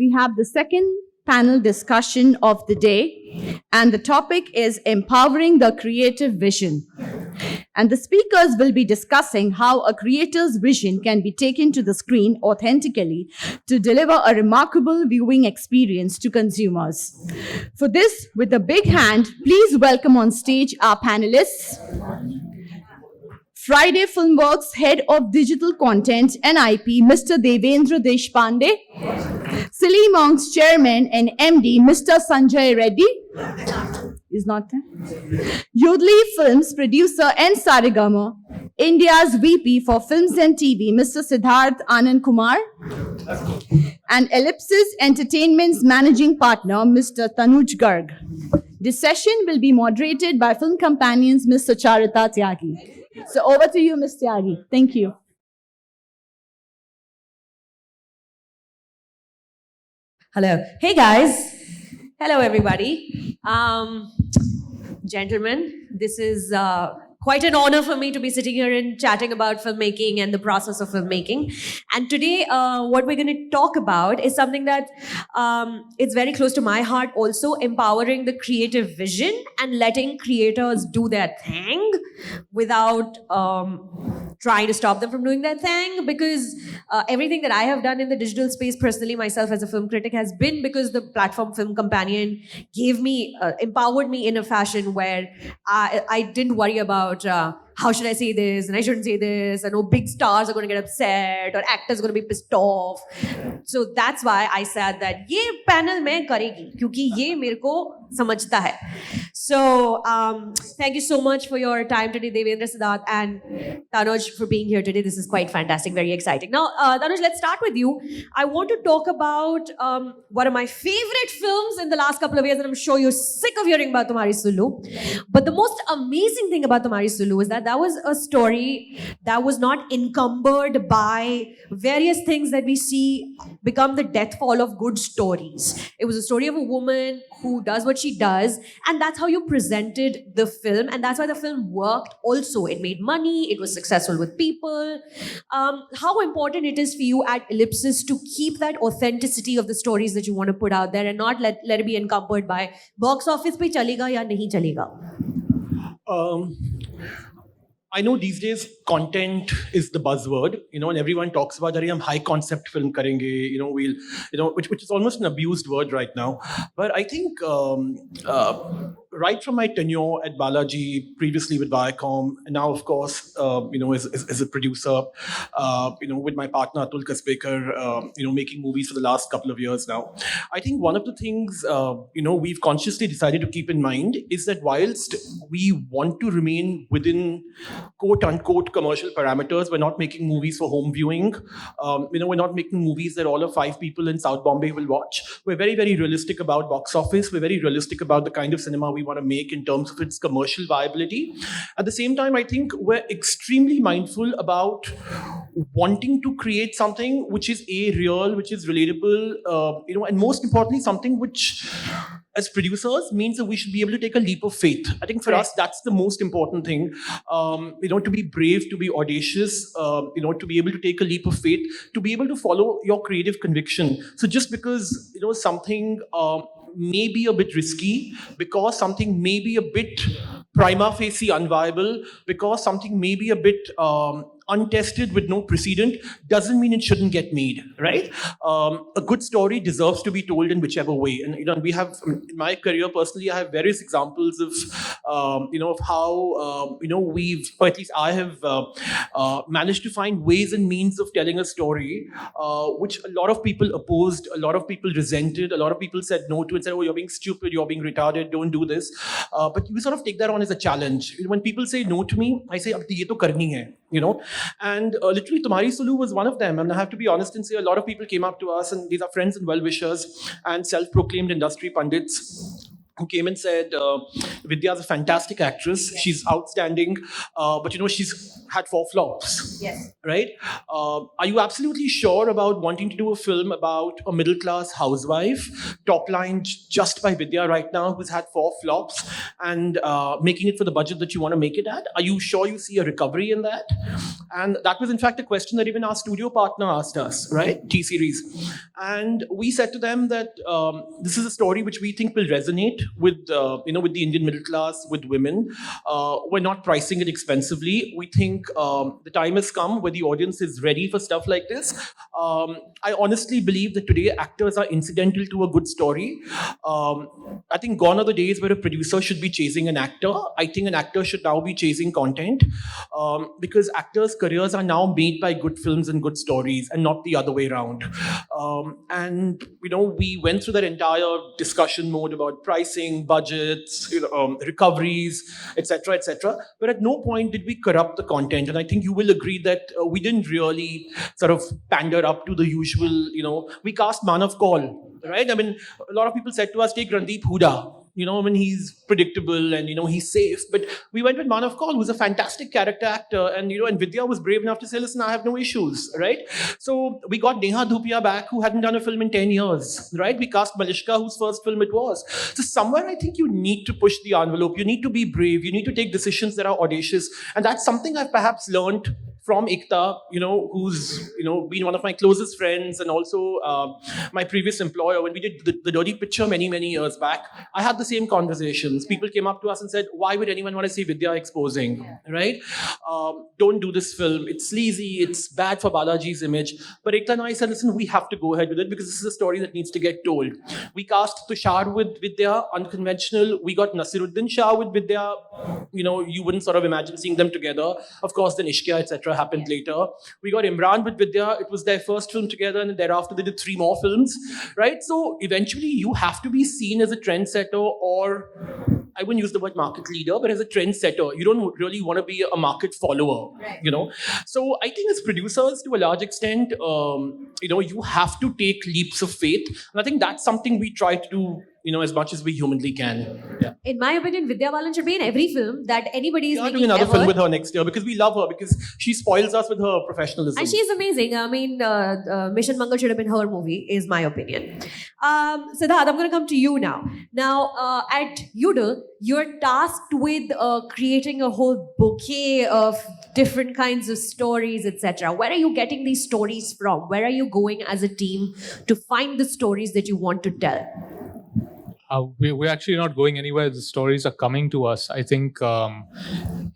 we have the second panel discussion of the day, and the topic is empowering the creative vision. And the speakers will be discussing how a creator's vision can be taken to the screen authentically to deliver a remarkable viewing experience to consumers. For this, with a big hand, please welcome on stage our panelists. Friday Filmworks Head of Digital Content and IP, Mr. Devendra Deshpande. Silly Monks Chairman and MD, Mr. Sanjay Reddy. Is not there. Yoodlee Films Producer and Saregama India's VP for Films and TV, Mr. Siddharth Anand Kumar. And Ellipses Entertainment's Managing Partner, Mr. Tanuj Garg. This session will be moderated by film companions, Ms. Sucharita Tyagi. So over to you, Ms. Tyagi. Thank you. Hello. Hey, guys. Hello, everybody. Gentlemen, this is quite an honor for me to be sitting here and chatting about filmmaking and the process of filmmaking. And today, what we're going to talk about is something that it's very close to my heart also, empowering the creative vision and letting creators do their thing without trying to stop them from doing their thing, because everything that I have done in the digital space personally, myself as a film critic, has been because the platform Film Companion gave me, empowered me in a fashion where I didn't worry about how should I say this and I shouldn't say this, and big stars are going to get upset or actors are going to be pissed off. So that's why I said that ye panel main karegi kyunki ye mere ko samajhta hai. So thank you so much for your time today, Devendra, Siddharth, and Tanuj, for being here today. This is quite fantastic, very exciting. Now, Tanuj, let's start with you. I want to talk about one of my favorite films in the last couple of years, and I'm sure you're sick of hearing about Tumhari Sulu. But the most amazing thing about Tumhari Sulu is that was a story that was not encumbered by various things that we see become the death fall of good stories. It was a story of a woman who does what she does, and that's how you presented the film, and that's why the film worked also. It made money, it was successful with people. How important it is for you at Ellipses to keep that authenticity of the stories that you want to put out there and not let it be encumbered by box office pe chalega ya nahi chalega? I know these days content is the buzzword, and everyone talks about that. High concept film karenge, which is almost an abused word right now. But I think right from my tenure at Balaji, previously with Viacom, and now of course, as a producer, with my partner Atul Kaspekar, making movies for the last couple of years now. I think one of the things we've consciously decided to keep in mind is that whilst we want to remain within quote unquote commercial parameters, we're not making movies for home viewing. We're not making movies that all of 5 people in South Bombay will watch. We're very, very realistic about box office. We're very realistic about the kind of cinema we want to make in terms of its commercial viability. At the same time, I think we're extremely mindful about wanting to create something which is real, which is relatable, and most importantly, something which, as producers, means that we should be able to take a leap of faith. I think for us, that's the most important thing. To be brave, to be audacious, to be able to take a leap of faith, to be able to follow your creative conviction. So just because, something may be a bit risky, because something may be a bit prima facie unviable, because something may be a bit untested with no precedent, doesn't mean it shouldn't get made, right? A good story deserves to be told in whichever way. And we have, in my career personally, I have various examples of how we've, or at least I have managed to find ways and means of telling a story which a lot of people opposed, a lot of people resented, a lot of people said no to and said, oh, you're being stupid, you're being retarded, don't do this. But you sort of take that on as a challenge. When people say no to me, I say, ab ye to karni hai, And literally, Tumhari Sulu was one of them. And I have to be honest and say a lot of people came up to us, and these are friends and well-wishers and self-proclaimed industry pundits, who came and said, Vidya's a fantastic actress. Yes. She's outstanding, but she's had 4 flops. Yes. Right? Are you absolutely sure about wanting to do a film about a middle-class housewife, top line just by Vidya right now, who's had 4 flops, and making it for the budget that you want to make it at? Are you sure you see a recovery in that? And that was, in fact, a question that even our studio partner asked us, right? T-Series. And we said to them that this is a story which we think will resonate with with the Indian middle class, with women. We're not pricing it expensively. We think the time has come where the audience is ready for stuff like this. I honestly believe that today actors are incidental to a good story. I think gone are the days where a producer should be chasing an actor. I think an actor should now be chasing content, because actors' careers are now made by good films and good stories, and not the other way around. And we went through that entire discussion mode about pricing, budgets, recoveries, etc., etc. But at no point did we corrupt the content. And I think you will agree that we didn't really sort of pander up to the usual. We cast Manav Kaul, right? I mean, a lot of people said to us, take Randeep Hooda. He's predictable and, he's safe. But we went with Manav Kaul, who's a fantastic character actor. And, and Vidya was brave enough to say, listen, I have no issues, right? So we got Neha Dhupia back, who hadn't done a film in 10 years, right? We cast Malishka, whose first film it was. So somewhere I think you need to push the envelope. You need to be brave. You need to take decisions that are audacious. And that's something I've perhaps learned from Ekta, who's, been one of my closest friends, and also my previous employer. When we did the Dirty Picture many, many years back, I had the same conversations. People came up to us and said, why would anyone want to see Vidya exposing, right? Don't do this film. It's sleazy. It's bad for Balaji's image. But Ekta and I said, listen, we have to go ahead with it because this is a story that needs to get told. We cast Tushar with Vidya, unconventional. We got Nasiruddin Shah with Vidya. You wouldn't sort of imagine seeing them together. Of course, then Ishqiya, etc. happened later. We got Imran with Vidya. It was their first film together, and thereafter they did 3 more films, right? So eventually you have to be seen as a trendsetter, or I wouldn't use the word market leader, but as a trendsetter. You don't really want to be a market follower, right. So I think as producers, to a large extent, you have to take leaps of faith. And I think that's something we try to do, as much as we humanly can. Yeah. In my opinion, Vidya Balan should be in every film that anybody is making. Doing another ever. film with her next year because we love her, because she spoils us with her professionalism. And she's amazing. I mean, Mission Mangal should have been her movie, is my opinion. Siddharth, I'm going to come to you now. Now, at Yoodlee, you're tasked with creating a whole bouquet of different kinds of stories, etc. Where are you getting these stories from? Where are you going as a team to find the stories that you want to tell? We're actually not going anywhere. The stories are coming to us. I think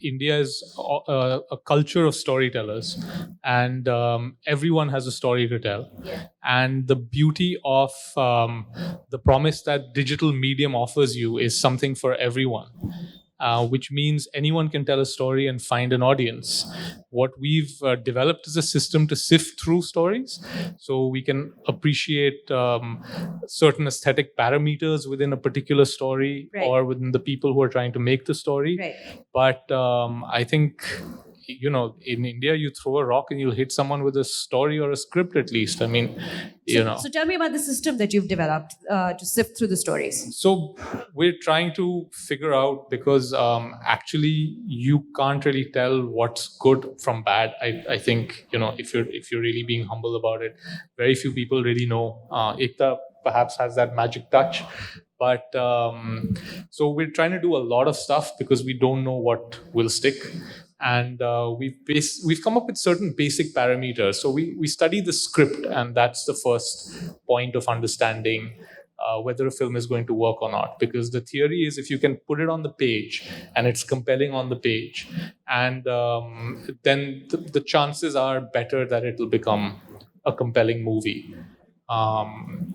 India is a culture of storytellers, and everyone has a story to tell. Yeah. And the beauty of the promise that digital medium offers you is something for everyone. Which means anyone can tell a story and find an audience. What we've developed is a system to sift through stories, so we can appreciate certain aesthetic parameters within a particular story, right, or within the people who are trying to make the story. Right. But I think, in India, you throw a rock and you'll hit someone with a story or a script at least. I mean, So tell me about the system that you've developed to sift through the stories. So we're trying to figure out, because actually you can't really tell what's good from bad. I think, if you're really being humble about it, very few people really know. Ekta perhaps has that magic touch. But so we're trying to do a lot of stuff because we don't know what will stick. And we've come up with certain basic parameters. So we study the script, and that's the first point of understanding whether a film is going to work or not. Because the theory is, if you can put it on the page and it's compelling on the page, and then the chances are better that it will become a compelling movie.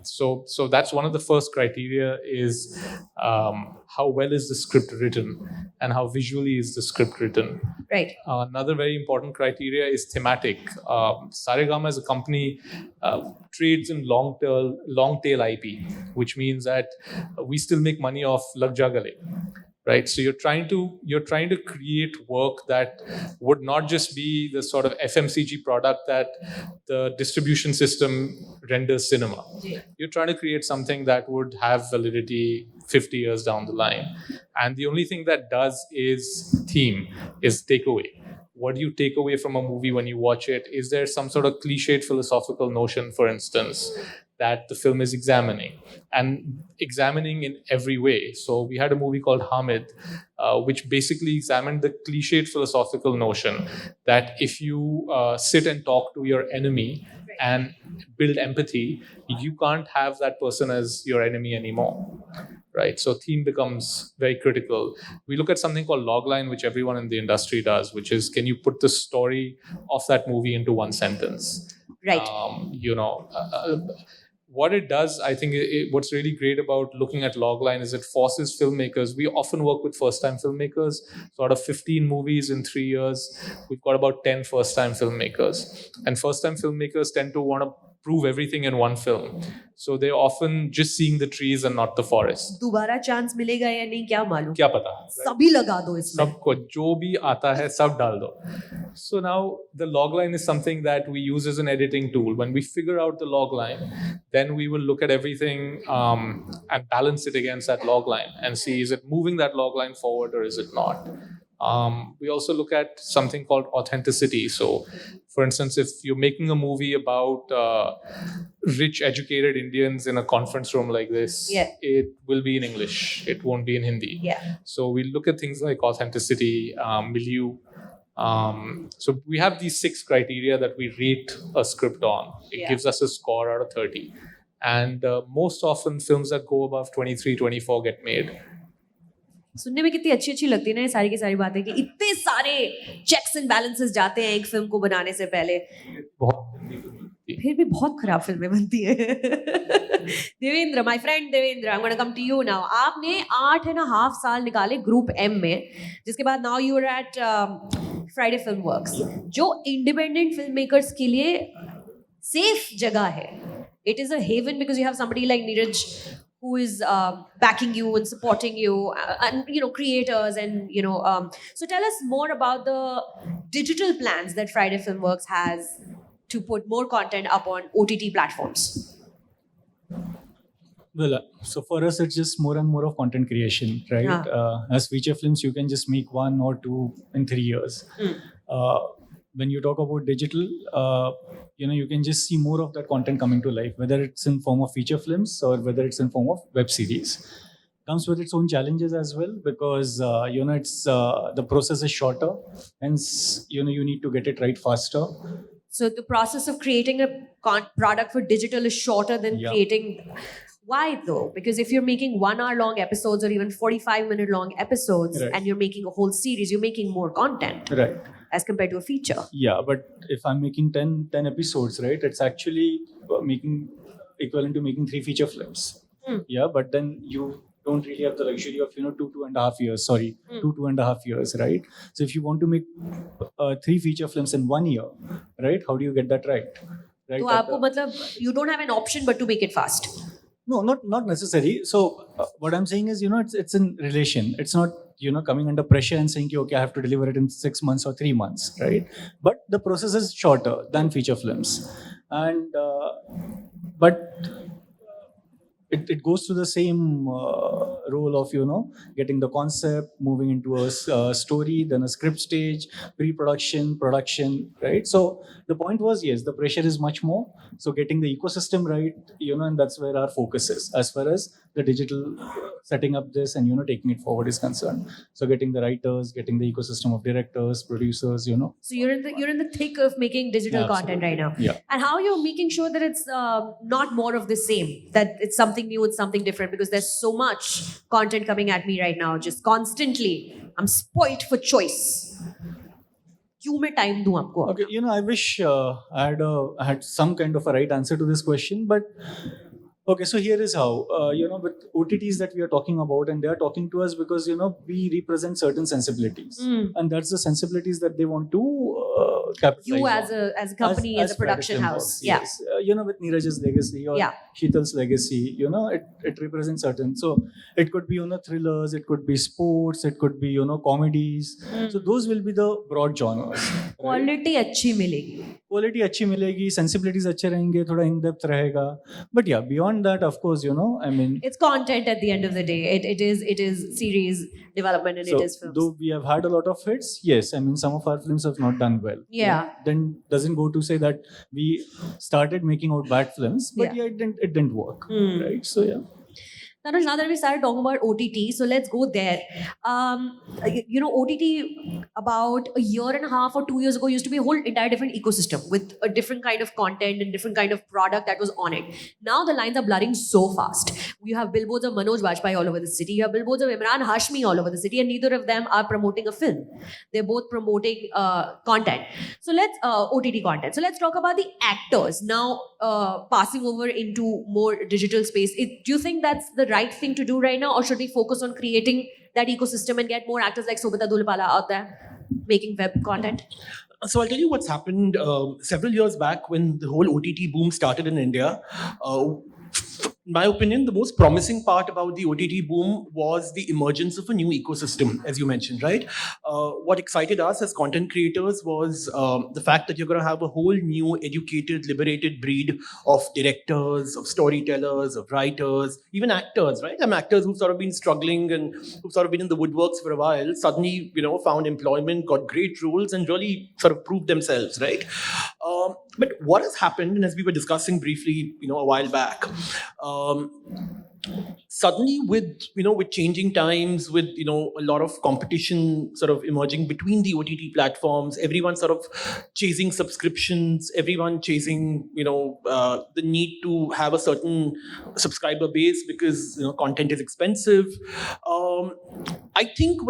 So that's one of the first criteria, is how well is the script written and how visually is the script written. Right. Another very important criteria is thematic. Saregama as a company trades in long tail IP, which means that we still make money off Lag Ja Gale. Right, so you're trying to create work that would not just be the sort of FMCG product that the distribution system renders cinema. Yeah. You're trying to create something that would have validity 50 years down the line. And the only thing that does is theme, is takeaway. What do you take away from a movie when you watch it? Is there some sort of cliched philosophical notion, for instance, that the film is examining in every way? So we had a movie called Hamid, which basically examined the cliched philosophical notion that if you sit and talk to your enemy and build empathy, you can't have that person as your enemy anymore. Right, so theme becomes very critical. We look at something called logline, which everyone in the industry does, which is, can you put the story of that movie into one sentence? Right. What it does, I think, what's really great about looking at logline is it forces filmmakers. We often work with first-time filmmakers. So out of 15 movies in 3 years, we've got about 10 first-time filmmakers. And first-time filmmakers tend to want to prove everything in one film. So they're often just seeing the trees and not the forest. दोबारा chance मिलेगा या नहीं क्या मालूम, क्या पता, सभी लगा दो इसमें, सबको जो भी आता है सब डाल दो. So now the logline is something that we use as an editing tool. When we figure out the logline, then we will look at everything and balance it against that logline and see, is it moving that logline forward or is it not? We also look at something called authenticity. So, for instance, if you're making a movie about rich, educated Indians in a conference room like this, it will be in English. It won't be in Hindi. Yeah. So we look at things like authenticity, milieu. So we have these 6 criteria that we rate a script on. It gives us a score out of 30. And most often films that go above 23, 24 get made. सुनने में कितनी अच्छी लगती है ना ये सारी की सारी बातें, कि इतने सारे चेक्स एंड बैलेंसेस जाते हैं एक फिल्म को बनाने से पहले, फिर भी बहुत खराब फिल्में बनती है. Devendra, my friend Devendra, I am gonna come to you now. आपने 8.5 साल निकाले ग्रुप एम में, जिसके बाद now you are at Friday Filmworks, जो इंडिपेंडेंट फिल्म मेकर्स के लिए सेफ जगह है. It is a haven because you have somebody like Neeraj who is backing you and supporting you, and creators, and so tell us more about the digital plans that Friday Filmworks has to put more content up on OTT platforms. Well, so for us, it's just more and more of content creation, right? As feature films, you can just make 1 or 2 in 3 years. When you talk about digital, you can just see more of that content coming to life, whether it's in form of feature films or whether it's in form of web series. Comes with its own challenges as well, because it's the process is shorter, hence you need to get it right faster. So the process of creating a product for digital is shorter than creating. Why though? Because if you're making 1 hour long episodes or even 45-minute long episodes, and you're making a whole series, you're making more content, right, as compared to a feature. Yeah, but if I'm making 10 episodes, right, it's actually making equivalent to making 3 feature films. Yeah, but then you don't really have the luxury of 2.5 years. 2.5 years, right? So if you want to make 3 feature films in 1 year, right, how do you get that right? So aapko matlab, you don't have an option but to make it fast. No, not necessary. So what I'm saying is, it's in relation. It's not, coming under pressure and saying, okay, I have to deliver it in 6 months or 3 months, right? But the process is shorter than feature films. And, but it goes through the same role of, getting the concept, moving into a story, then a script stage, pre-production, production, right? So the point was, yes, the pressure is much more. So getting the ecosystem right, and that's where our focus is, as far as the digital setting up this and, taking it forward is concerned. So getting the writers, getting the ecosystem of directors, producers, So you're in the thick of making digital content right now. Yeah. And how you're making sure that it's not more of the same, that it's something new, it's something different, because there's so much content coming at me right now, just constantly. I'm spoilt for choice. क्यों मैं time दूं आपको? Okay, I wish I had some kind of a right answer to this question, but okay, so here is how, with OTTs that we are talking about, and they are talking to us because, we represent certain sensibilities. And that's the sensibilities that they want to capitalize you on. as a company, as a production house. Yes. With Neeraj's legacy or Sheetal's legacy, it represents certain. So it could be, thrillers, it could be sports, it could be, comedies. So those will be the broad genres. Quality अच्छी मिलेगी. Quality अच्छी मिलेगी, sensibilities अच्छे रहेंगे, थोड़ा in depth रहेगा. But या beyond that of course I mean It's content at the end of the day. It is series development and it is films. though we have had a lot of hits, yes, I mean some of our films have not done well. Yeah. Then doesn't go to say that we started making out bad films, but Yeah. it didn't work, right? So yeah. Tanuj, now that we started talking about OTT, so let's go there. OTT about a year and a half or 2 years ago used to be a whole entire different ecosystem with a different kind of content and different kind of product that was on it. Now the lines are blurring so fast. You have billboards of Manoj Bajpayee all over the city. You have billboards of Imran Hashmi all over the city, and neither of them are promoting a film. They're both promoting content. So let's OTT content. So let's talk about the actors now passing over into more digital space. Do you think that's the right thing to do right now, or should we focus on creating that ecosystem and get more actors like Sobita Dulpala out there making web content? So I'll tell you what's happened several years back when the whole OTT boom started in India. In my opinion, the most promising part about the OTT boom was the emergence of a new ecosystem, as you mentioned, right? What excited us as content creators was the fact that you're going to have a whole new educated, liberated breed of directors, of storytellers, of writers, even actors, right? Actors who've sort of been struggling and who've sort of been in the woodworks for a while, suddenly, found employment, got great roles, and really sort of proved themselves, right? But what has happened, and as we were discussing briefly, a while back, suddenly with changing times, with a lot of competition sort of emerging between the OTT platforms, everyone sort of chasing subscriptions, everyone chasing the need to have a certain subscriber base because content is expensive. I think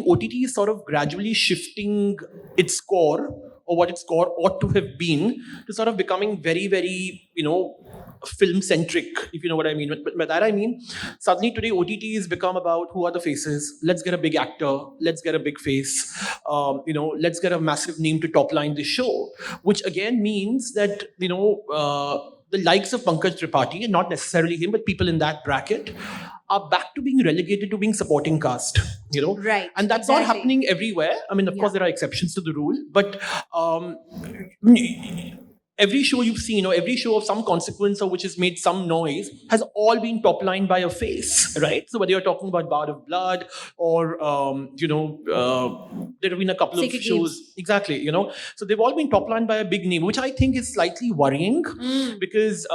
OTT is sort of gradually shifting its core, or what its core ought to have been, to sort of becoming very, very, film-centric, if you know what I mean. But by that I mean, suddenly today OTT has become about who are the faces. Let's get a big actor. Let's get a big face. Let's get a massive name to top line the show, which again means that, the likes of Pankaj Tripathi, and not necessarily him, but people in that bracket, are back to being relegated to being supporting cast, Right. And that's exactly. not happening everywhere. I mean, of course, there are exceptions to the rule, but every show you've seen, or every show of some consequence or which has made some noise, has all been top lined by a face, right? So whether you're talking about Bard of Blood or, there have been a couple Sacred of shows. Games. Exactly, So they've all been top lined by a big name, which I think is slightly worrying because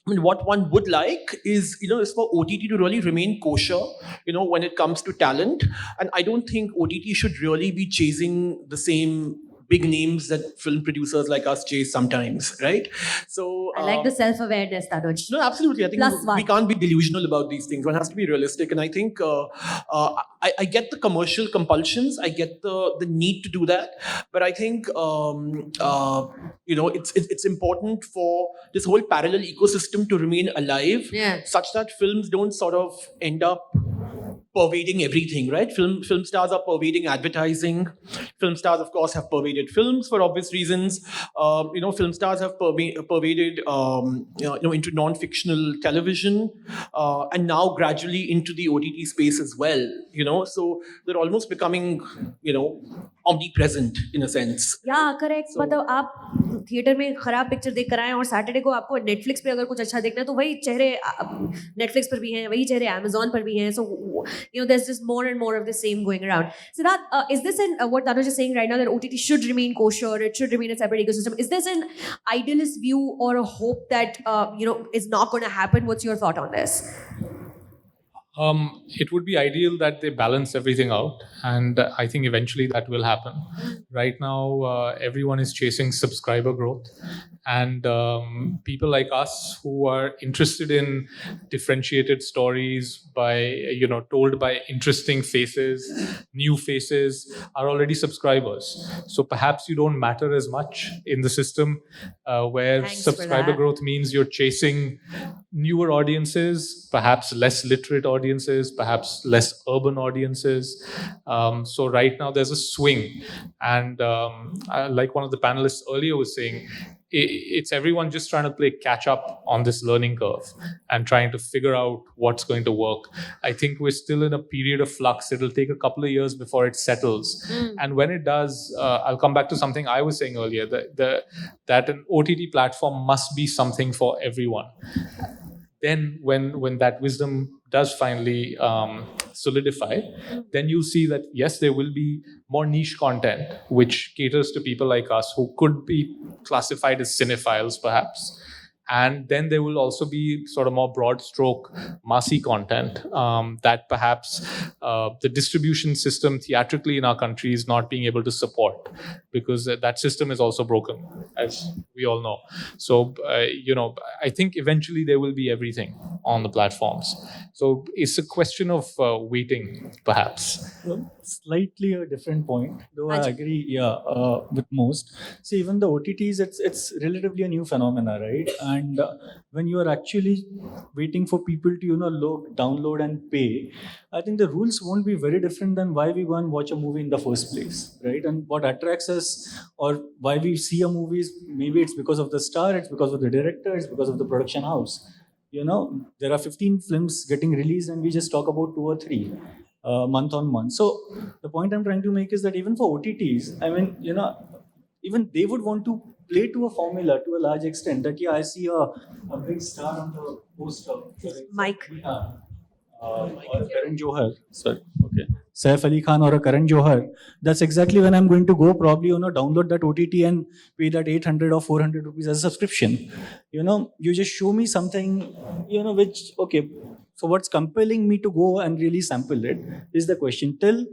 what one would like is, is for OTT to really remain kosher, when it comes to talent. And I don't think OTT should really be chasing the same big names that film producers like us chase sometimes, right? So I like the self-awareness, Tanuj. no, absolutely. I think +1. we can't be delusional about these things. One has to be realistic, and I think I get the commercial compulsions. I get the need to do that, but I think it's important for this whole parallel ecosystem to remain alive, such that films don't sort of end up pervading everything, right? Film stars are pervading advertising. Film stars, of course, have pervaded films for obvious reasons. Film stars have pervaded into non-fictional television, and now gradually into the OTT space as well. So they're almost becoming, omnipresent in a sense. Yeah, correct. मतलब आप theatre में खराब picture देख कर आए और Saturday को आपको नेटफ्लिक्स पे अगर कुछ अच्छा देखना है तो वही चेहरे नेटफ्लिक्स पर भी हैं, वही चेहरे Amazon पर भी हैं. So there's just more and more of the same going around. Siddharth, is this what Tanuj is saying right now, that OTT should remain kosher, it should remain a separate ecosystem? Is this an idealist view or a hope that is not going to happen? What's your thought on this? It would be ideal that they balance everything out, and I think eventually that will happen. Right now, everyone is chasing subscriber growth, and people like us who are interested in differentiated stories told by interesting faces, new faces, are already subscribers. So perhaps you don't matter as much in the system where Thanks for subscriber that. growth means you're chasing newer audiences, perhaps less literate audiences, perhaps less urban audiences. So right now there's a swing. And like one of the panelists earlier was saying, it's everyone just trying to play catch up on this learning curve and trying to figure out what's going to work. I think we're still in a period of flux. It'll take a couple of years before it settles. And when it does, I'll come back to something I was saying earlier, that an OTT platform must be something for everyone. Then when that wisdom does finally solidify, then you'll see that yes, there will be more niche content which caters to people like us who could be classified as cinephiles perhaps. And then there will also be sort of more broad stroke massy content that perhaps the distribution system theatrically in our country is not being able to support, because that system is also broken, as we all know. So, I think eventually there will be everything on the platforms. So it's a question of waiting, perhaps. Well, slightly a different point, though I agree, with most. See, even the OTTs, it's relatively a new phenomena, right? And when you are actually waiting for people to, download and pay, I think the rules won't be very different than why we go and watch a movie in the first place, right? And what attracts us, or why we see a movie, is maybe it's because of the star, it's because of the director, it's because of the production house. There are 15 films getting released and we just talk about 2 or 3 month on month. So the point I'm trying to make is that even for OTTs, I mean, even they would want to play to a formula to a large extent, that I see a big star on the poster. Mike. Or Karan Johar. Sorry. Okay. Saif Ali Khan or a Karan Johar. That's exactly when I'm going to go probably, download that OTT and pay that 800 or 400 rupees as a subscription. You just show me something, which, okay, so what's compelling me to go and really sample it is the question. Till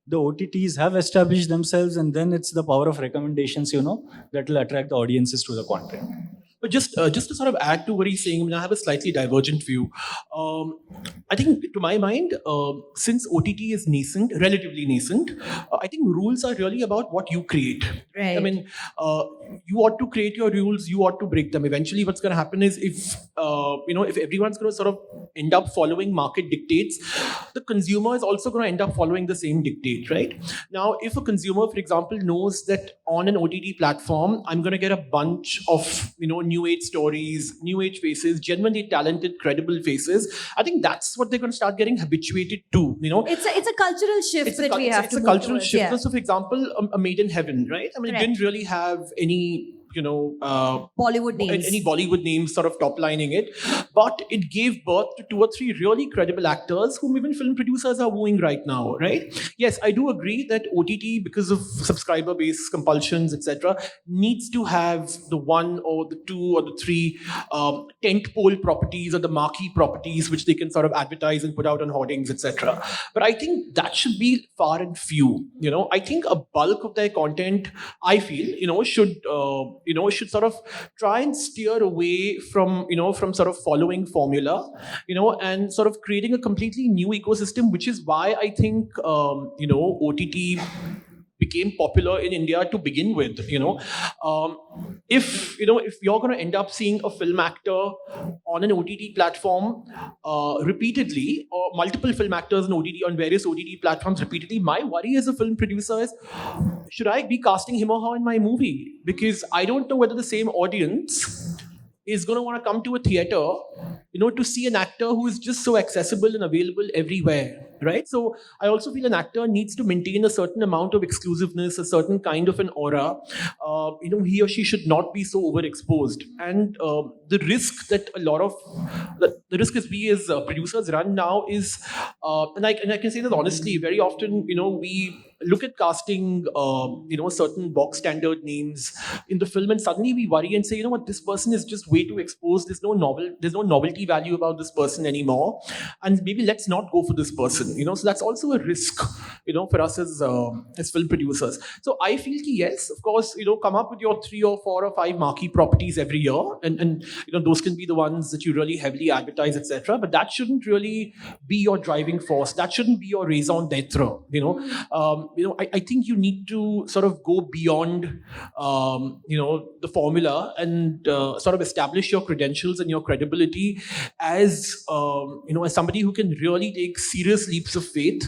the OTTs have established themselves, and then it's the power of recommendations, that will attract the audiences to the content. But just to sort of add to what he's saying, I mean, I have a slightly divergent view. I think, to my mind, since OTT is nascent, relatively nascent, I think rules are really about what you create. Right. I mean, you ought to create your rules, you ought to break them. Eventually, what's going to happen is if everyone's going to sort of end up following market dictates, the consumer is also going to end up following the same dictate, right? Now, if a consumer, for example, knows that on an OTT platform, I'm going to get a bunch of, new age stories, new age faces, genuinely talented, credible faces, I think that's what they're going to start getting habituated to, It's a cultural shift that we have to move cultural towards, shift. yeah. So, for example, a Made in Heaven, right? I mean, Correct. it didn't really have any Bollywood names. any Bollywood names sort of top lining it, but it gave birth to 2 or 3 really credible actors whom even film producers are wooing right now, right? Yes, I do agree that OTT, because of subscriber base compulsions, etc., needs to have the 1 or the 2 or the 3 tentpole properties or the marquee properties which they can sort of advertise and put out on hoardings, etc. But I think that should be far and few. I think a bulk of their content, I feel, should sort of try and steer away from sort of following formula, and sort of creating a completely new ecosystem, which is why I think, OTT became popular in India to begin with. If you're going to end up seeing a film actor on an OTT platform repeatedly, or multiple film actors on various OTT platforms repeatedly, my worry as a film producer is, should I be casting him or her in my movie? Because I don't know whether the same audience is going to want to come to a theater, to see an actor who is just so accessible and available everywhere, right? So I also feel an actor needs to maintain a certain amount of exclusiveness, a certain kind of an aura. He or she should not be so overexposed. And the risk that the risk is we as producers run now is, and I can say this honestly, very often, we look at casting, certain box standard names in the film, and suddenly we worry and say, this person is just way too exposed. There's no novelty value about this person anymore, and maybe let's not go for this person. So that's also a risk, for us as film producers. So I feel yes, of course, come up with your 3 or 4 or 5 marquee properties every year, and those can be the ones that you really heavily advertise, etc. But that shouldn't really be your driving force. That shouldn't be your raison d'etre. I think you need to sort of go beyond, the formula and sort of establish your credentials and your credibility as, as somebody who can really take serious leaps of faith,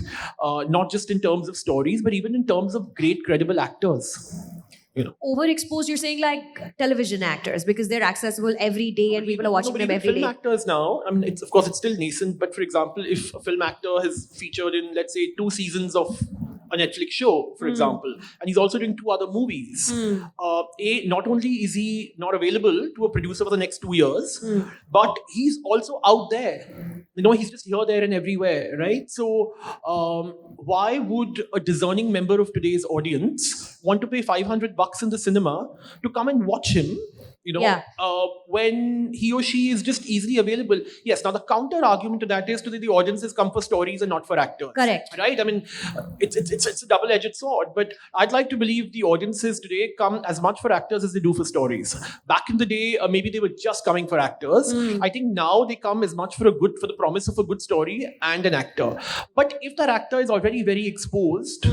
not just in terms of stories, but even in terms of great credible actors. Overexposed, you're saying like television actors because they're accessible every day and people are watching them every film day. actors now, I mean, of course it's still nascent, but for example, if a film actor has featured in, let's say, 2 seasons of a Netflix show, for example, and he's also doing 2 other movies, not only is he not available to a producer for the next 2 years, but he's also out there. He's just here, there, and everywhere, right? So, why would a discerning member of today's audience want to pay $500 in the cinema to come and watch him? When he or she is just easily available. Yes, now the counter argument to that is today the audiences come for stories and not for actors. Correct. Right? I mean, it's a double-edged sword, but I'd like to believe the audiences today come as much for actors as they do for stories. Back in the day, maybe they were just coming for actors. I think now they come as much for the promise of a good story and an actor. But if that actor is already very exposed,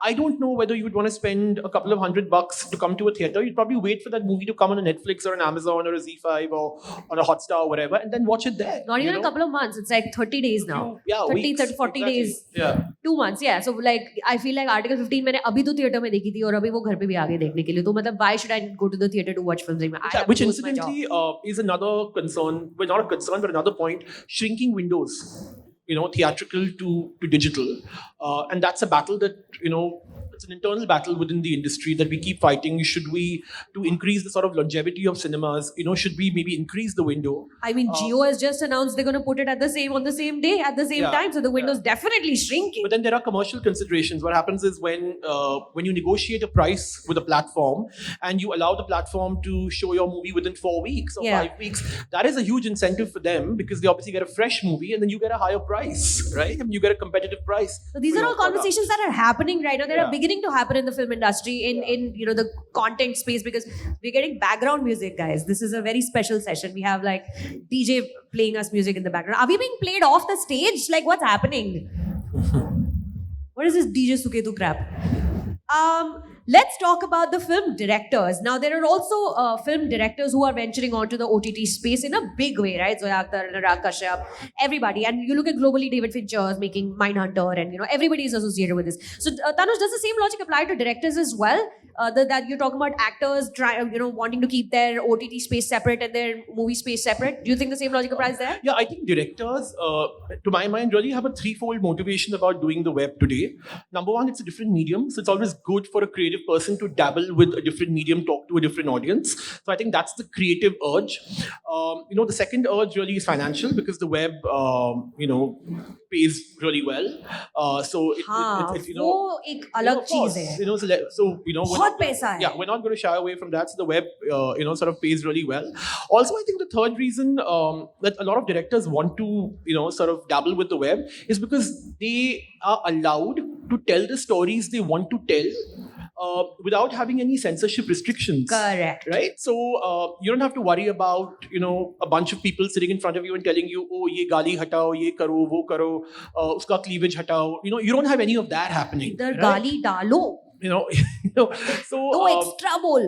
I don't know whether you would want to spend a couple of $100 to come to a theater. You'd probably wait for that movie to come on a Netflix or an Amazon or a Z5 or on a Hotstar or whatever, and then watch it there. Not even a couple of months. It's like 30 days now. 30, weeks. 30, 40 Exactly. days. Yeah. 2 months. Yeah. So like, I feel like Article 15 मैंने अभी तो theater में देखी थी और अभी वो घर पे भी आ गई देखने के लिए. तो मतलब, why should I go to the theater to watch films? Which incidentally is another concern, well, not a concern, but another point, shrinking windows, theatrical to digital. And that's a battle that, it's an internal battle within the industry that we keep fighting. Should we, to increase the sort of longevity of cinemas, should we maybe increase the window? I mean, Jio has just announced they're going to put it on the same day, at the same time. So the window's definitely shrinking. But then there are commercial considerations. What happens is when you negotiate a price with a platform and you allow the platform to show your movie within 4 weeks or 5 weeks, that is a huge incentive for them because they obviously get a fresh movie and then you get a higher price, right? I mean, you get a competitive price. So these are all conversations that are happening right now. That are beginning to happen in the film industry, in the content space, because we're getting background music, guys. This is a very special session. We have like DJ playing us music in the background. Are we being played off the stage? Like, what's happening? What is this DJ Suketu crap? Let's talk about the film directors. Now, there are also film directors who are venturing onto the OTT space in a big way, right? Zoya Akhtar, Anurag Kashyap, everybody. And you look at globally, David Fincher is making Mindhunter, and everybody is associated with this. So, Tanuj, does the same logic apply to directors as well? That you're talking about actors wanting to keep their OTT space separate and their movie space separate. Do you think the same logic applies there? Yeah, I think directors, to my mind, really have a threefold motivation about doing the web today. Number one, it's a different medium. So it's always good for a creative person to dabble with a different medium, talk to a different audience. So I think that's the creative urge. The second urge really is financial because the web, pays really well. So वो एक अलग चीज है. बहुत पैसा है. Yeah, we're not going to shy away from that. So the web, sort of pays really well. Also, I think the third reason that a lot of directors want to, sort of dabble with the web is because they are allowed to tell the stories they want to tell without having any censorship restrictions. Correct. Right? So you don't have to worry about, a bunch of people sitting in front of you and telling you, oh, ye gali hatao, ye karo, wo karo, uska cleavage hatao. You don't have any of that happening. Idhar gali dalo. So extra bowl.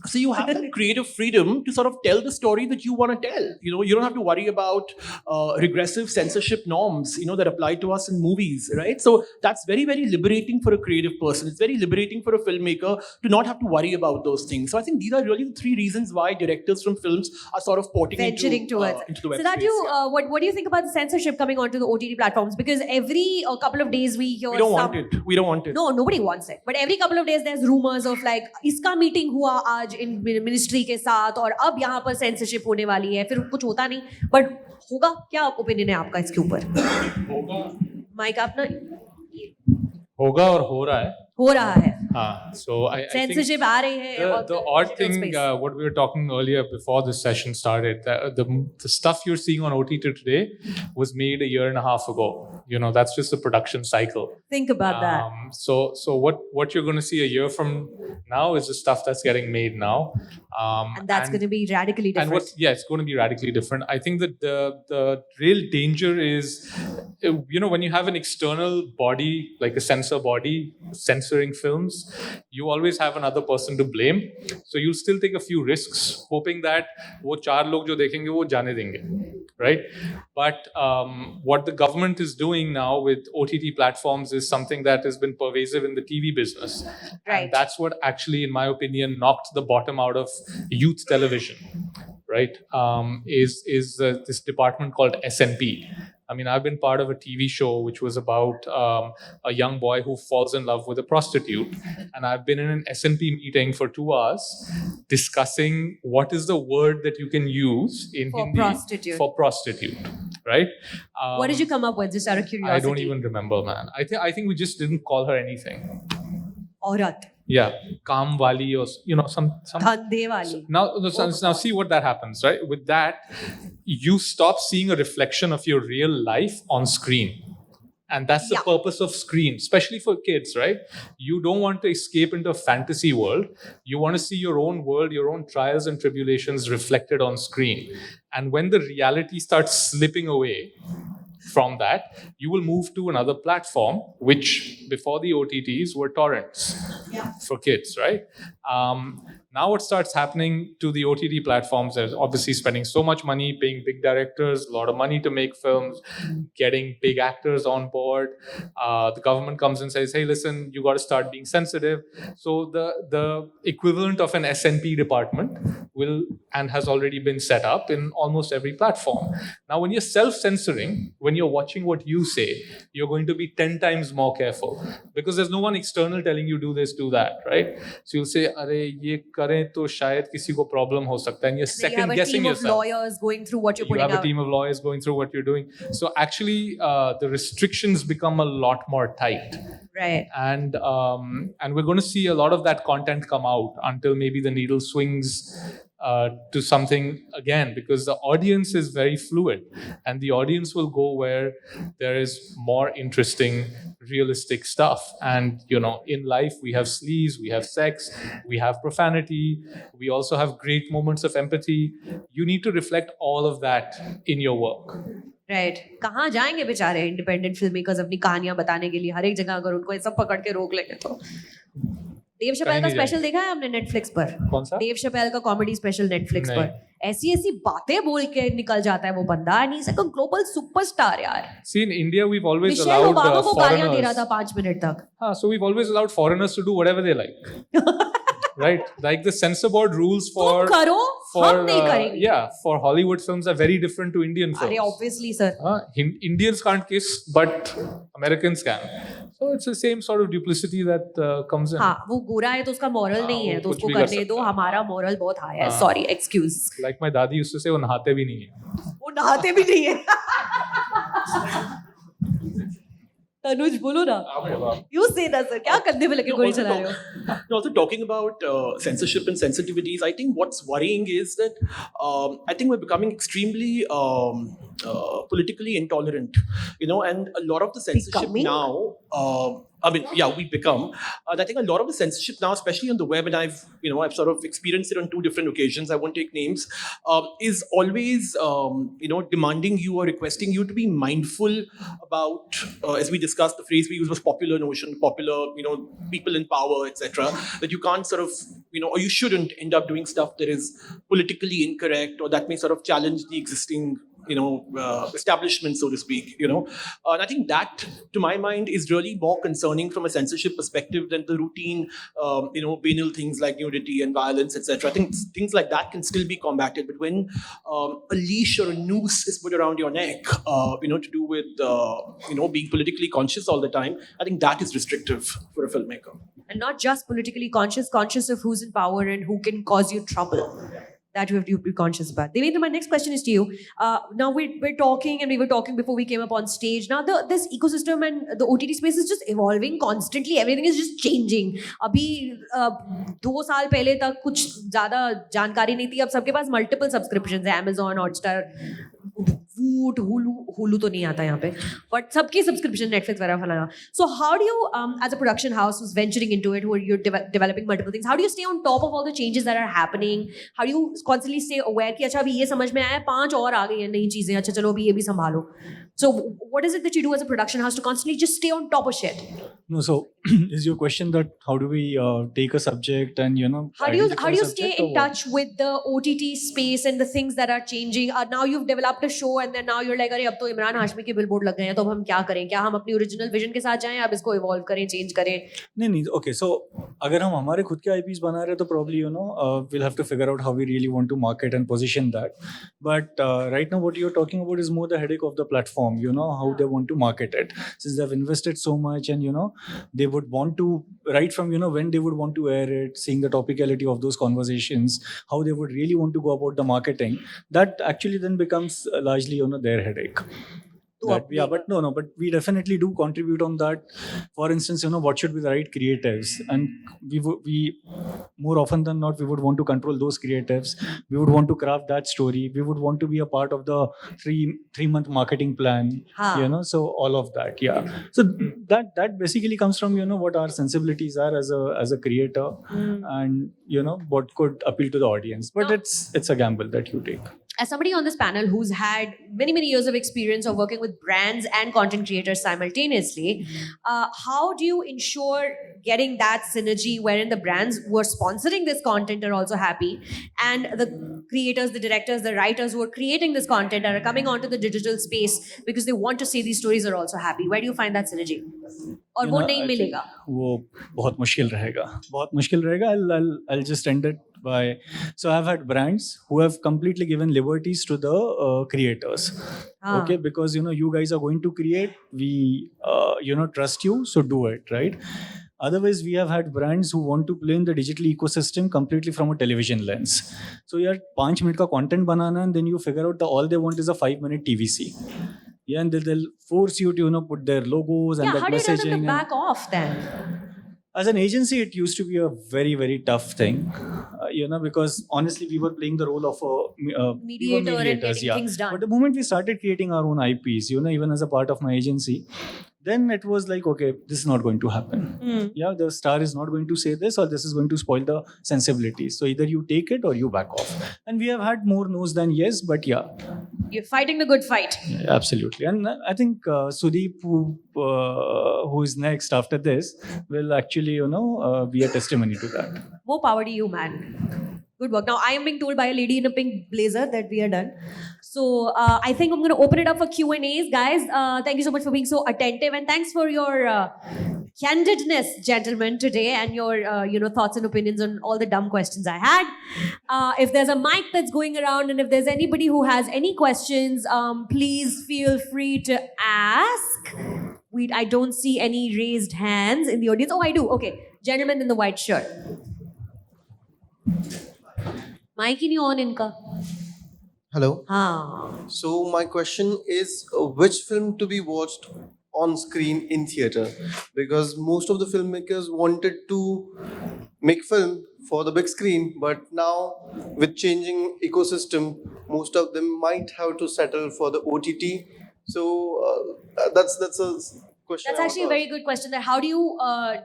So you have that creative freedom to sort of tell the story that you want to tell. You don't have to worry about regressive censorship norms, that apply to us in movies, right? So that's very, very liberating for a creative person. It's very liberating for a filmmaker to not have to worry about those things. So I think these are really the three reasons why directors from films are sort of venturing towards into the web space. So what do you think about the censorship coming onto the OTT platforms? Because every couple of days we hear We don't want it. No, nobody wants it. But every couple of days there's rumors of like इसका meeting हुआ आज इन ministry के साथ और अब यहाँ पर censorship होने वाली है, फिर कुछ होता नहीं. बट होगा क्या? ओपिनियन है आपका इसके ऊपर? माइक आप ना होगा और हो रहा है. हाँ, so I censorship आ रही है. The odd thing, what we were talking earlier before this session started, the stuff you're seeing on OTT today was made a year and a half ago. That's just the production cycle. Think about that. So what you're going to see a year from now is the stuff that's getting made now. And that's going to be radically different. It's going to be radically different. I think that the real danger is, when you have an external body, like a censor body, censoring films, you always have another person to blame. So you'll still take a few risks, hoping that वो 4 लोग जो देखेंगे वो जाने देंगे, right? But what the government is doing doing now with OTT platforms is something that has been pervasive in the TV business. Right. And that's what actually, in my opinion, knocked the bottom out of youth television, right? Is this department called SNP. I mean, I've been part of a TV show which was about a young boy who falls in love with a prostitute. And I've been in an SNP meeting for 2 hours discussing what is the word that you can use in For Hindi prostitute. for prostitute, right? What did you come up with, just out of curiosity? I don't even remember, man. I think we just didn't call her anything. Aurat. Yeah, Kam Wali or, some Khandhe wali. Now see what that happens, right? With that, you stop seeing a reflection of your real life on screen. And that's the Yeah. purpose of screen, especially for kids, right? You don't want to escape into a fantasy world. You want to see your own world, your own trials and tribulations reflected on screen. And when the reality starts slipping away from that, you will move to another platform, which before the OTTs were torrents for kids, right? Now what starts happening to the OTT platforms, they're obviously spending so much money, paying big directors, a lot of money to make films, getting big actors on board. The government comes and says, hey, listen, you got to start being sensitive. So the equivalent of an SNP department will and has already been set up in almost every platform. Now, when you're self-censoring, when you're watching what you say, you're going to be 10 times more careful because there's no one external telling you do this, do that, right? So you'll say, "Arey, ye kare to shayad kisi ko problem ho sakta hai," and you're second guessing yourself. You have a team of lawyers going through what you're You putting have out. a team of lawyers going through what you're doing. So actually, the restrictions become a lot more tight. Right. And we're going to see a lot of that content come out until maybe the needle swings to something again, because the audience is very fluid and the audience will go where there is more interesting, realistic stuff. And, in life, we have sleaze, we have sex, we have profanity, we also have great moments of empathy. You need to reflect all of that in your work. Right कहाँ जाएंगे बेचारे independent film makers अपनी कहानियां बताने के लिए हर एक जगह अगर उनको ये सब पकड़ के रोक लेंगे तो देव शपेल का स्पेशल देखा है हमने नेटफ्लिक्स पर कौन सा? देव शपेल का कॉमेडी स्पेशल नेटफ्लिक्स नहीं। पर ऐसी ऐसी बातें बोल के निकल जाता है वो बंदा and he is like a global superstar यार See, in India, we've always Michelle allowed Obama को गालियां दे रहा foreigners. था 5 मिनट तक So we've always allowed foreigners to do whatever they like. Right? Like the censor board rules for तुम करो हम नहीं करेंगे yeah, for Hollywood films are very different to Indian films. अरे obviously sir Indians can't kiss, but Americans can. So it's the same sort of duplicity that comes in. हाँ वो गोरा है तो उसका मॉरल नहीं है वो तो कुछ उसको भी कर करने दो सकता है। हमारा मॉरल बहुत हाई है हाँ। Sorry excuse Like my dadi used to say, वो नहाते भी नहीं है. वो नहाते भी नहीं है तनुज बोलो ना यू से ना सर क्या कंधे पे लेके गोली चला रहे हो Also talking about censorship and sensitivities, I think what's worrying is that I think we're becoming extremely politically intolerant, and a lot of the censorship Becoming? now. We become. I think a lot of the censorship now, especially on the web, and I've sort of experienced it on 2 different occasions. I won't take names. Is always, demanding you or requesting you to be mindful about, as we discussed, the phrase we use was popular notion, popular, people in power, etc. That you can't sort of, or you shouldn't end up doing stuff that is politically incorrect or that may sort of challenge the existing establishment, so to speak, and I think that, to my mind, is really more concerning from a censorship perspective than the routine, banal things like nudity and violence, etc. I think things like that can still be combated, but when a leash or a noose is put around your neck, to do with, being politically conscious all the time, I think that is restrictive for a filmmaker. and not just politically conscious of who's in power and who can cause you trouble. That we have to be conscious about. Devendra, my next question is to you. Now we're talking, and we were talking before we came up on stage. Now this ecosystem and the OTT space is just evolving constantly. Everything is just changing. अभी 2 साल पहले तक कुछ ज़्यादा जानकारी नहीं थी. अब सबके पास multiple subscriptions है. Amazon, Hotstar, Voot, Hulu तो नहीं आता यहाँ पे. But सबके subscription, Netflix वगैरह फलाना. So how do you, as a production house who's venturing into it, who you're developing multiple things, how do you stay on top of all the changes that are happening? How do you constantly stay aware कि अच्छा अभी ये समझ में आया 5 और आ गई हैं नई चीजें अच्छा चलो अभी ये भी संभालो. So what is it that you do as a production house to constantly just stay on top of shit? No, so is your question that how do we take a subject and How do you identify a stay subject in or what? touch with the OTT space and the things that are changing? Now you've developed a show and then now you're like, अरे अब तो इमरान हाशमी के billboard लग गए हैं, तो अब हम क्या करें? क्या हम अपनी ओरिजिनल विजन के साथ जाएं, अब इसको इवॉल्व करें, चेंज करें? नहीं, okay, so अगर हम हमारे खुद के IPs बना रहे हैं तो probably we'll have to figure out how we really want to market and position that. But right now what you're talking about is more the headache of the platform, how they want to market it, since they've invested so much, and they would want to, right from when they would want to air it, seeing the topicality of those conversations, how they would really want to go about the marketing, that actually then becomes largely their headache. But we definitely do contribute on that. For instance, what should be the right creatives, and we more often than not, we would want to control those creatives. We would want to craft that story. We would want to be a part of the three-month marketing plan. So all of that, So that basically comes from what our sensibilities are as a creator, and what could appeal to the audience. But it's a gamble that you take. As somebody on this panel who's had many years of experience of working with brands and content creators simultaneously, how do you ensure getting that synergy wherein the brands who are sponsoring this content are also happy, and the creators, the directors, the writers who are creating this content are coming onto the digital space because they want to see these stories are also happy? Where do you find that synergy? और वो नहीं मिलेगा? वो बहुत मुश्किल रहेगा. I'll just end it by, so I've had brands who have completely given liberties to the creators. Okay, because you guys are going to create, we trust you, so do it, right? Otherwise, we have had brands who want to play in the digital ecosystem completely from a television lens. So you have 5 minute ka content banana, and then you figure out all they want is a 5-minute TVC. Yeah, and they'll force you to put their logos and that how do you tell messaging. them to back off then? As an agency, it used to be a very tough thing, because honestly, we were playing the role of a mediator and getting things done. But the moment we started creating our own IPs, even as a part of my agency, then it was like, okay, this is not going to happen. Yeah, the star is not going to say this, or this is going to spoil the sensibilities. So either you take it or you back off. And we have had more no's than yes, but yeah. You're fighting the good fight. Yeah, absolutely. And I think Sudeep, who is next after this, will actually, be a testimony to that. More power to you, man. Good work. Now, I am being told by a lady in a pink blazer that we are done. So, I think I'm going to open it up for Q&As. Guys, thank you so much for being so attentive. And thanks for your candidness, gentlemen, today. And your thoughts and opinions on all the dumb questions I had. If there's a mic that's going around, and if there's anybody who has any questions, please feel free to ask. I don't see any raised hands in the audience. Oh, I do. Okay. Gentleman in the white shirt. Mic in on inka. Hello. So my question is, which film to be watched on screen in theater? Because most of the filmmakers wanted to make film for the big screen, but now with changing ecosystem, most of them might have to settle for the OTT. So that's a question. That's actually a very good question. That how do you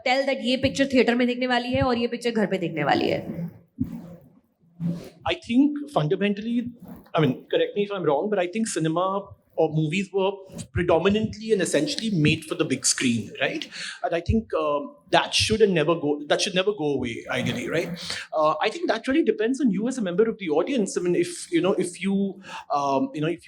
tell that ये picture theater में देखने वाली है और ये picture घर पे देखने वाली है? I think fundamentally, correct me if I'm wrong, but I think cinema or movies were predominantly and essentially made for the big screen, right? And I think that should never go away, ideally, right? I think that really depends on you as a member of the audience. If you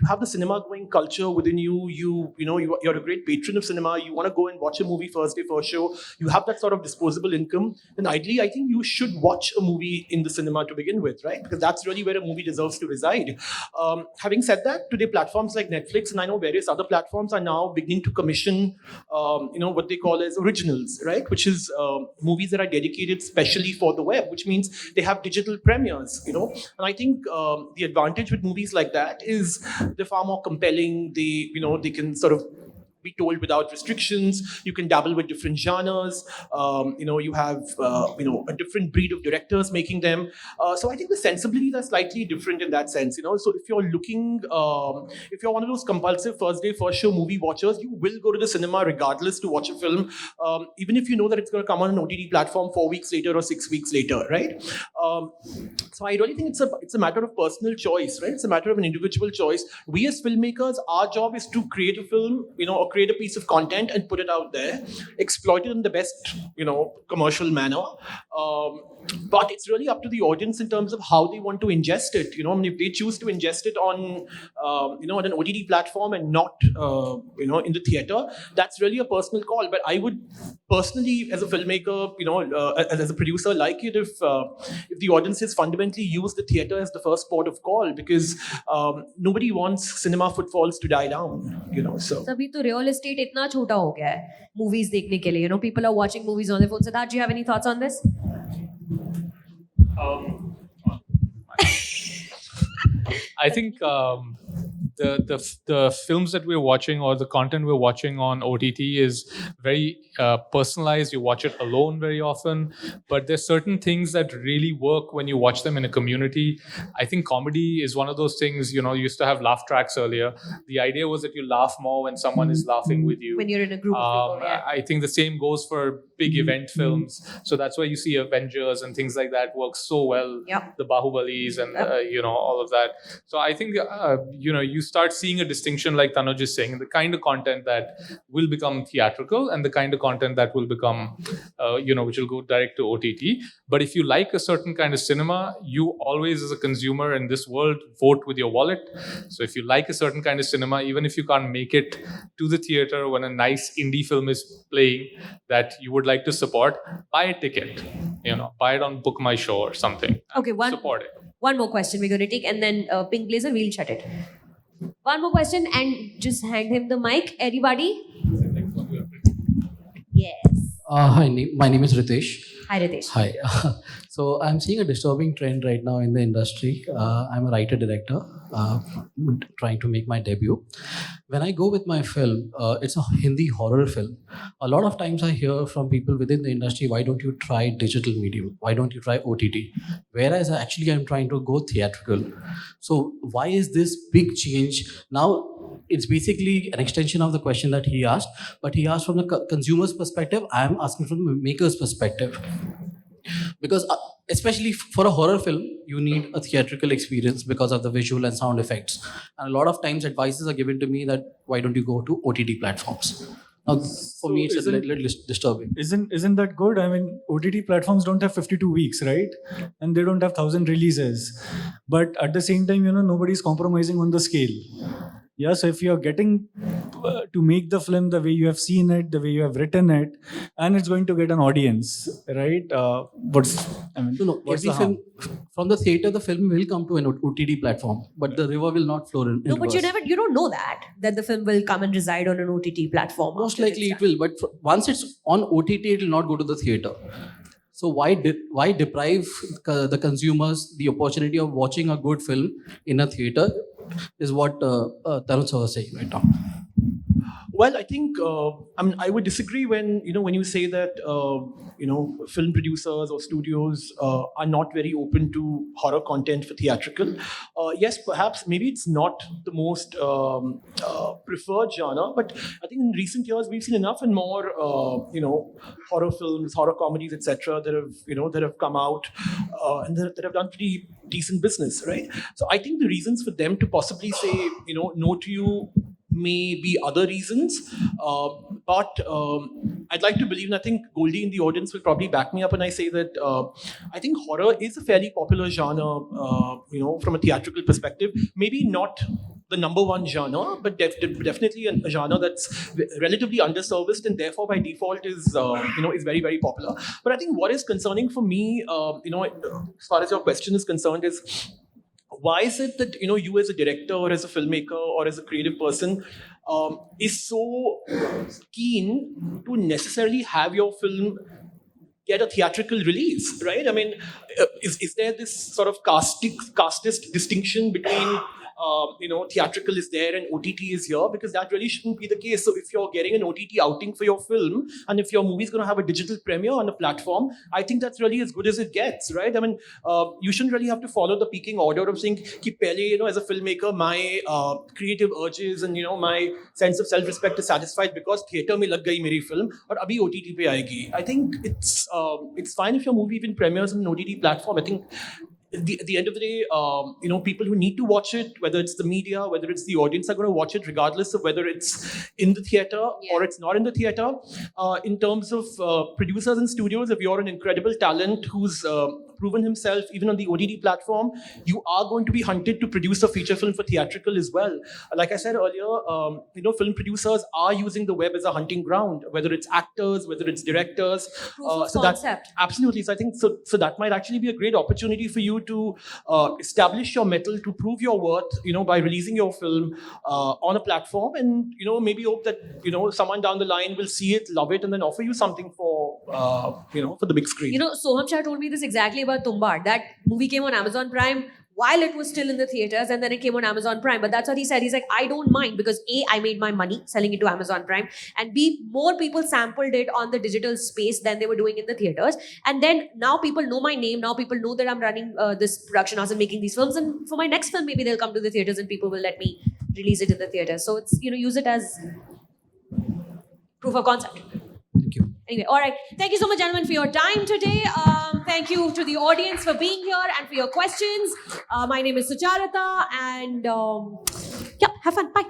have the cinema going culture within you, you're a great patron of cinema, you want to go and watch a movie first day, first show, you have that sort of disposable income, then ideally, I think you should watch a movie in the cinema to begin with, right? Because that's really where a movie deserves to reside. Having said that, today platforms like Netflix and I know various other platforms are now beginning to commission, what they call as originals, right? Which is movies that are dedicated specially for the web, which means they have digital premieres, And I think the advantage with movies like that is they're far more compelling. They can sort of be told without restrictions. You can dabble with different genres. You have a different breed of directors making them. So I think the sensibilities are slightly different in that sense. So if you're looking, if you're one of those compulsive first day, first show movie watchers, you will go to the cinema regardless to watch a film, even if you know that it's going to come on an OTT platform 4 weeks later or 6 weeks later, right? So I really think it's a matter of personal choice, right? It's a matter of an individual choice. We as filmmakers, our job is to create a film, or create a piece of content and put it out there, exploit it in the best, commercial manner. But it's really up to the audience in terms of how they want to ingest it. I mean, if they choose to ingest it on, on an OTT platform and not, in the theater, that's really a personal call. But I would personally, as a filmmaker, as a producer, like it if the audiences fundamentally use the theater as the first port of call, because nobody wants cinema footfalls to die down. So. अभी तो real estate इतना छोटा हो गया है movies देखने के लिए. People are watching movies on their phone. Siddharth, do you have any thoughts on this? I think the films that we're watching or the content we're watching on OTT is very personalized. You watch it alone very often, but there's certain things that really work when you watch them in a community. I think comedy is one of those things. You used to have laugh tracks earlier. The idea was that you laugh more when someone is laughing with you. When you're in a group of people, yeah. I think the same goes for big event films. So that's why you see Avengers and things like that work so well. Yep. The Bahubalis and all of that. So I think you start seeing a distinction, like Tanuj is saying, the kind of content that will become theatrical and the kind of content that will become, which will go direct to OTT. But if you like a certain kind of cinema, you always, as a consumer in this world, vote with your wallet. So if you like a certain kind of cinema, even if you can't make it to the theater when a nice indie film is playing that you would like to support, buy a ticket. Buy it on Book My Show or something. Okay, support it. One more question we're going to take, and then Pink Blazer, we'll shut it. One more question, and just hand him the mic. Everybody? Yes. Hi, my name is Ritesh. Hi, Ritesh. Hi. So I'm seeing a disturbing trend right now in the industry. I'm a writer-director trying to make my debut. When I go with my film, it's a Hindi horror film. A lot of times I hear from people within the industry, why don't you try digital medium? Why don't you try OTT? Whereas actually I'm trying to go theatrical. So why is this big change? Now, it's basically an extension of the question that he asked, but he asked from the consumer's perspective. I am asking from the maker's perspective. Because especially for a horror film, you need a theatrical experience because of the visual and sound effects. And a lot of times advices are given to me that why don't you go to OTT platforms? Now, for me, it's a little disturbing. Isn't that good? I mean, OTT platforms don't have 52 weeks, right? And they don't have 1,000 releases. But at the same time, nobody's compromising on the scale. Yeah, so if you're getting to make the film the way you have seen it, the way you have written it, and it's going to get an audience, right? Every film from the theater, the film will come to an OTT platform, but the river will not flow in. No, but you don't know that the film will come and reside on an OTT platform. Most likely it will, but once it's on OTT, it will not go to the theater. So why deprive the consumers the opportunity of watching a good film in a theater? Is what Tanuj was saying right now. Well, I think I would disagree when you say that film producers or studios are not very open to horror content for theatrical. Yes, perhaps maybe it's not the most preferred genre, but I think in recent years we've seen enough and more horror films, horror comedies, etc. that have come out and that have done pretty decent business, right? So I think the reasons for them to possibly say no to you may be other reasons, but I'd like to believe, and I think Goldie in the audience will probably back me up when I say that I think horror is a fairly popular genre, from a theatrical perspective. Maybe not the number one genre, but definitely a genre that's relatively underserviced and therefore by default is very, very popular. But I think what is concerning for me, as far as your question is concerned, is why is it that you as a director or as a filmmaker or as a creative person is so keen to necessarily have your film get a theatrical release, right? I mean, is there this sort of casteist distinction between theatrical is there and OTT is here? Because that really shouldn't be the case. So if you're getting an OTT outing for your film, and if your movie is going to have a digital premiere on a platform, I think that's really as good as it gets, right? I mean, you shouldn't really have to follow the pecking order of saying, ki pehle, as a filmmaker, my creative urges and, my sense of self-respect is satisfied because theater mein lag gayi meri film, aur abhi OTT pe aayegi. I think it's fine if your movie even premieres on an OTT platform. I think at the end of the day, people who need to watch it, whether it's the media, whether it's the audience, are going to watch it regardless of whether it's in the theater or it's not in the theater. In terms of producers and studios, if you're an incredible talent who's proven himself even on the OTT platform, you are going to be hunted to produce a feature film for theatrical as well. Like I said earlier, film producers are using the web as a hunting ground, whether it's actors, whether it's directors. Proof of So concept. Absolutely. So I think so that might actually be a great opportunity for you to establish your mettle, to prove your worth, by releasing your film on a platform, and maybe hope that someone down the line will see it, love it, and then offer you something for for the big screen. Soham Shah told me this exactly about Tumbad. That movie came on Amazon Prime while it was still in the theaters, and then it came on Amazon Prime. But that's what he said. He's like, I don't mind, because A, I made my money selling it to Amazon Prime, and B, more people sampled it on the digital space than they were doing in the theaters. And then now people know my name. Now people know that I'm running this production house and making these films. And for my next film, maybe they'll come to the theaters and people will let me release it in the theaters. So it's, use it as proof of concept. Thank you. Anyway, all right. Thank you so much, gentlemen, for your time today. Thank you to the audience for being here and for your questions. My name is Sucharita, and have fun. Bye.